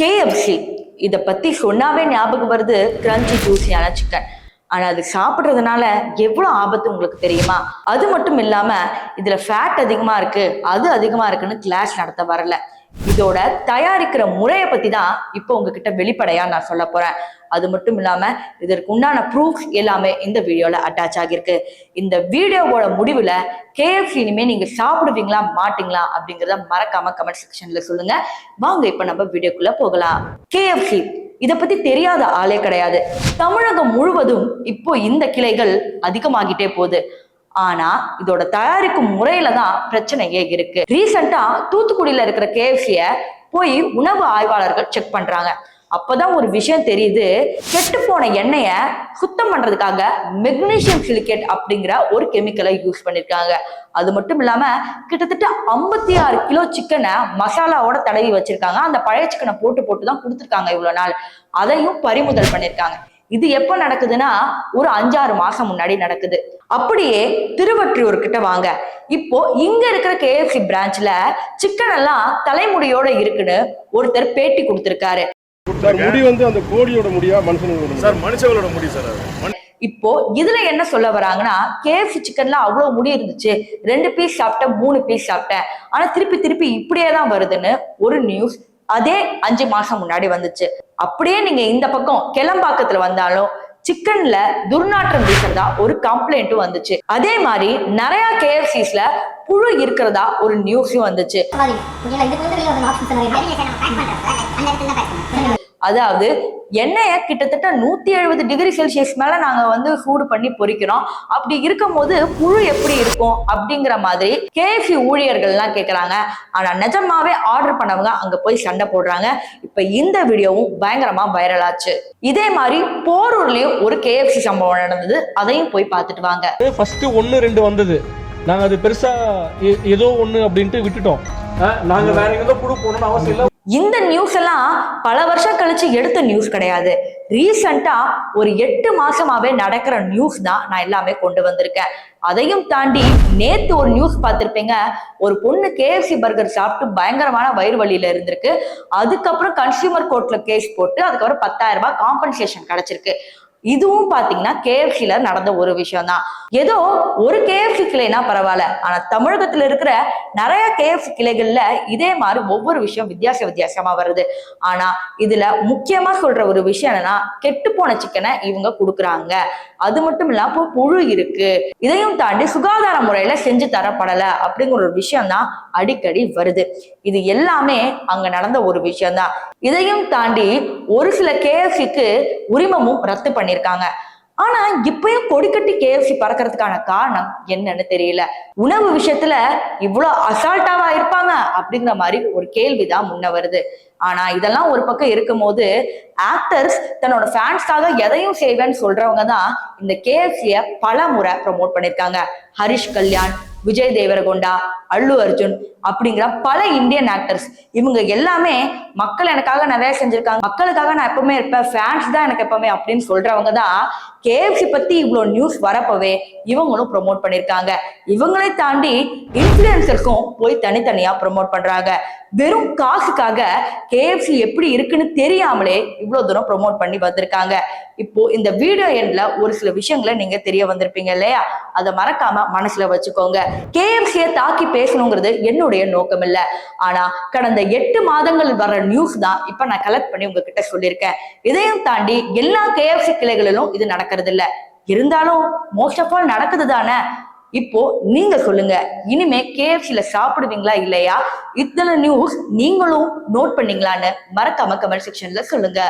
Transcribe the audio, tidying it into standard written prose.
KFC இதை பத்தி சொன்னாவே ஞாபகம் வருது கிரன்ச்சி ஜூசியான சிக்கன். ஆனா அது சாப்பிட்றதுனால எவ்வளவு ஆபத்து உங்களுக்கு தெரியுமா? அது மட்டும் இல்லாம இதுல ஃபேட் அதிகமா இருக்கு, அது அதிகமா இருக்குன்னு கிளாஸ் நடத்த வரல. இதோட தயாரிக்கிற முறையை பத்தி தான் இப்போ உங்ககிட்ட வெளிப்படையா நான் சொல்ல போறேன். அது மட்டும் இல்லாம இதற்கு உண்டான ப்ரூஃப் எல்லாமே இந்த வீடியோல அட்டாச் ஆகிருக்கு. இந்த வீடியோவோட முடிவுல KFC இனிமே நீங்க சாப்பிடுவீங்களா மாட்டீங்களா அப்படிங்கிறத மறக்காம கமெண்ட் செக்ஷன்ல சொல்லுங்க. வாங்க இப்ப நம்ம வீடியோக்குள்ள போகலாம். KFC இதை பத்தி தெரியாத ஆளே கிடையாது. தமிழகம் முழுவதும் இப்போ இந்த கிளைகள் அதிகமாகிட்டே போகுது. ஆனா இதோட தயாரிக்கும் முறையில தான் பிரச்சனையே இருக்கு. ரீசெண்டா தூத்துக்குடியில இருக்கிற KFC-ய போய் உணவு ஆய்வாளர்கள் செக் பண்றாங்க. அப்பதான் ஒரு விஷயம் தெரியுது. கெட்டு போன எண்ணெய சுத்தம் பண்றதுக்காக மெக்னீசியம் சிலிகேட் அப்படிங்கிற ஒரு கெமிக்கலை யூஸ் பண்ணிருக்காங்க. அது மட்டும் இல்லாம கிட்டத்தட்ட 56 கிலோ சிக்கனை மசாலாவோட தடவி வச்சிருக்காங்க. அந்த பழைய சிக்கனை போட்டு தான் கொடுத்துருக்காங்க இவ்வளவு நாள். அதையும் பறிமுதல் பண்ணிருக்காங்க. இது எப்ப நடக்குதுன்னா ஒரு 5-6 மாசம் முன்னாடி நடக்குது. அப்படியே திருவற்றியூர் கிட்ட வாங்க. இப்போ இங்க இருக்கிற KFC பிரான்ச்ல சிக்கன் எல்லாம் தலைமுடியோட இருக்குன்னு ஒருத்தர் பேட்டி கொடுத்திருக்காரு. முடி வந்து அந்த கோழியோட முடியா மனுஷனோட சார்? மனுஷங்களோட முடி சார். இப்போ இதுல என்ன சொல்ல வராங்கன்னா, KFC சிக்கன்ல அவ்வளவு முடி இருந்துச்சு, 2 பீஸ் சாப்பிட்டேன், 3 பீஸ் சாப்பிட்டேன், ஆனா திருப்பி இப்படியே தான் வருதுன்னு ஒரு நியூஸ் அதே 5 மாசம் முன்னாடி வந்துச்சு. அப்படியே நீங்க இந்த பக்கம் கிளம்பாக்கத்துல வந்தாலும் சிக்கன்ல துர்நாற்றம் வீசுறதா ஒரு கம்ப்ளைண்ட்டும் வந்துச்சு. அதே மாதிரி நிறைய KFCஸ்ல புழு இருக்கிறதா ஒரு நியூஸும் வந்துச்சு. அதாவது எண்ணெய கிட்டத்தட்ட 170 டிகிரி செல்சியஸ் மேல நாங்க வந்து சூடு பண்ணி பொரிக்கிறோம். அப்படி இருக்கும் போது புழு எப்படி இருக்கும் அப்படிங்கிற மாதிரி KFC ஊழியர்கள் எல்லாம் கேட்கறாங்க. ஆனா நிஜமாவே ஆர்டர் பண்ணவங்க அங்க போய் சண்டை போடுறாங்க. இப்ப இந்த வீடியோவும் பயங்கரமா வைரல் ஆச்சு. இதே மாதிரி போரூர்லயும் ஒரு KFC சம்பவம் நடந்தது. அதையும் போய் பார்த்துட்டு வாங்க. ஃபர்ஸ்ட் 1-2 வந்தது. நாங்க அது பெருசா ஏதோ ஒண்ணு அப்படின்ட்டு விட்டுட்டோம். நாங்க வேற எங்க புழு போகணும்னு அவசியம் இல்லை. இந்த நியூஸ் எல்லாம் பல வருஷம் கழிச்சு எடுத்த நியூஸ் கிடையாது. ரீசெண்டா ஒரு 8 மாசமாவே நடக்கிற நியூஸ் தான் நான் எல்லாமே கொண்டு வந்திருக்கேன். அதையும் தாண்டி நேத்து ஒரு நியூஸ் பார்த்திருப்பீங்க. ஒரு பொண்ணு KFC பர்கர் சாப்பிட்டு பயங்கரமான வயிறு வலியில இருந்திருக்கு. அதுக்கப்புறம் கன்சியூமர் கோர்ட்ல கேஸ் போட்டு அதுக்கப்புறம் 10,000 ரூபாய் காம்பன்சேஷன் கிடைச்சிருக்கு. இதுவும் பாத்தீங்கன்னா KFC-ல நடந்த ஒரு விஷயம் தான். ஏதோ ஒரு KFC கிளைனா பரவாயில்ல, ஆனா தமிழகத்துல இருக்கிற நிறைய KFC கிளைகள்ல இதே மாதிரி ஒவ்வொரு விஷயம் வித்தியாசமா வருது. ஆனா இதுல முக்கியமா சொல்ற ஒரு விஷயம் என்னன்னா, கெட்டு போன சிக்கனை இவங்க கொடுக்குறாங்க. அது மட்டும் இல்லாம புழு இருக்கு, இதையும் தாண்டி சுகாதார முறையில செஞ்சு தரப்படல அப்படிங்கிற ஒரு விஷயம் தான் அடிக்கடி வருது. இது எல்லாமே அங்க நடந்த ஒரு விஷயம் தான். இதையும் தாண்டி ஒரு சில KFC-க்கு உரிமமும் ரத்து பண்ணிருக்காங்க. ஆனா இப்பயும் கொடிக்கட்டி KFC பறக்கிறதுக்கான காரணம் என்னன்னு தெரியல. உணவு விஷயத்துல இவ்வளவு அசால்ட்டாவா இருப்பாங்க அப்படிங்கிற மாதிரி ஒரு கேள்விதான் முன்ன வருது. ஆனா இதெல்லாம் ஒரு பக்கம் இருக்கும் போது ஆக்டர்ஸ் தன்னோட ஃபேன்ஸ்க்காக எதையும் செய்வேன்னு சொல்றவங்க தான் இந்த KFC-ய பல முறை ப்ரமோட் பண்ணிருக்காங்க. ஹரிஷ் கல்யாண், விஜய் தேவரகொண்டா, அல்லு அர்ஜுன் அப்படிங்கிற பல இந்தியன் ஆக்டர்ஸ் இவங்க எல்லாமே மக்கள் எனக்காக நிறைய செஞ்சிருக்காங்க, மக்களுக்காக நான் எப்பவுமே இருப்பேன், ஃபேன்ஸ் தான் எனக்கு எப்பவுமே அப்படின்னு சொல்றவங்க தான் KFC பத்தி இவ்வளவு நியூஸ் வரப்பவே இவங்களும் ப்ரொமோட் பண்ணிருக்காங்க. இவங்களை தாண்டி இன்ஃபுளுசர்ஸும் போய் தனித்தனியா ப்ரொமோட் பண்றாங்க. வெறும் காசுக்காக KFC எப்படி இருக்குன்னு தெரியாமலே இவ்வளவு தூரம் ப்ரொமோட் பண்ணி வந்திருக்காங்க. இப்போ இந்த வீடியோ எண்ட்ல ஒரு சில விஷயங்களை நீங்க தெரிய வந்திருப்பீங்க இல்லையா? அதை மறக்காம மனசுல வச்சுக்கோங்க. KFC-ய தாக்கி பேசணுங்கிறது என்னுடைய நோக்கம் இல்ல. ஆனா கடந்த 8 மாதங்கள் வர நியூஸ் தான் இப்ப நான் கலெக்ட் பண்ணி உங்ககிட்ட சொல்லியிருக்கேன். இதையும் தாண்டி எல்லா KFC கிளைகளிலும் இது நடக்கிறது இல்ல. இருந்தாலும் மோஸ்ட் ஆஃப் ஆல் நடக்குது தானே. இப்போ நீங்க சொல்லுங்க, இனிமே KFC-ல சாப்பிடுவீங்களா இல்லையா? இத்தனை நியூஸ் நீங்களும் நோட் பண்ணீங்களான்னு மறக்காம கமெண்ட் செக்ஷன்ல சொல்லுங்க.